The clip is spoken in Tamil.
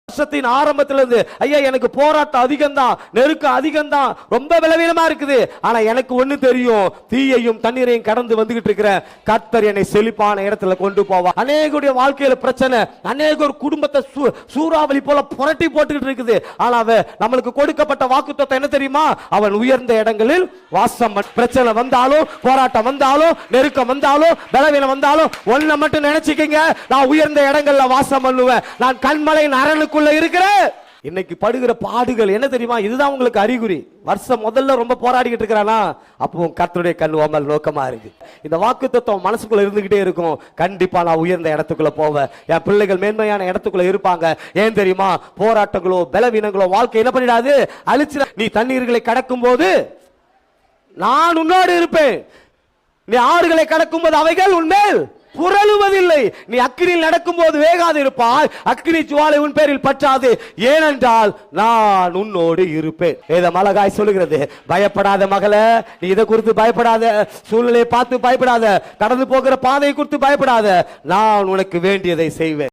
வருஷத்தின் ஆரம்பத்துல இருந்து ஐயா எனக்கு போராட்டம் அதிகம்தான், நெருக்கம் அதிகம்தான், ரொம்ப பலவீனமா இருக்குது. ஆனா எனக்கு ஒண்ணு தெரியும், தீயையும் தண்ணீரையும் கடந்து வந்துகிட்டு இருக்கிற கர்த்தர் என்னை செழிப்பான இடத்துல கொண்டு போவா. அநேகருடைய வாழ்க்கையில பிரச்சனை, அநேக ஒரு குடும்பத்தை சூறாவளி போல புரட்டி போட்டுக்கிட்டு இருக்குது. ஆனா நம்மளுக்கு கொடுக்கப்பட்ட வாக்குத்தத்தம் என்ன தெரியுமா? அவன் உயர்ந்த இடங்களில் வாசம். பிரச்சனை வந்தாலும், போராட்டம் வந்தாலும், நெருக்கம் வந்தாலும், பலவீனம் வந்தாலும் ஒன்ன மட்டும் நினைச்சுக்கங்க, நான் உயர்ந்த இடங்கள்ல வாசம் பண்ணுவேன். நான் கண்மலையின் அரணுக்குள்ள இருக்கிறேன். இன்னைக்கு படுகிற பாடுகள் என்ன தெரியுமா? இதுதான் உங்களுக்கு அறிகுறி. வருஷம் முதல்ல ரொம்ப போராடிக்கிட்டு இருக்கிறானா, அப்போ கர்த்தருடைய கண் ஓமல் நோக்கமா இருக்கு. இந்த வாக்குத்தத்தம் மனசுக்குள்ள இருந்துகிட்டே இருக்கும். கண்டிப்பா நான் உயர்ந்த இடத்துக்குள்ள போவேன், என் பிள்ளைகள் மேன்மையான இடத்துக்குள்ள இருப்பாங்க. ஏன் தெரியுமா? போராட்டங்களோ பலவீனங்களோ வாழ்க்கை என்ன பண்ணிடாது, அழிச்சு. நீ தண்ணீர்களை கடக்கும் போது நான் உன்னோடு இருப்பேன். நீ ஆறுகளை கடக்கும் போது அவைகள் உன்மேல் புரளுவதில்லை. நீ அக்கினியில் நடக்கும் போது வேகாது இருப்பாய், அக்கினி ஜுவாலை உன் பேரில் பற்றாது, ஏனென்றால் நான் உன்னோடு இருப்பேன். வேதம் அழகாய் சொல்லுகிறது, பயப்படாத மகளே, நீ இதை குறித்து பயப்படாத, சூழ்நிலையை பார்த்து பயப்படாத, கடந்து போகிற பாதையை குறித்து பயப்படாத, நான் உனக்கு வேண்டியதை செய்வேன்.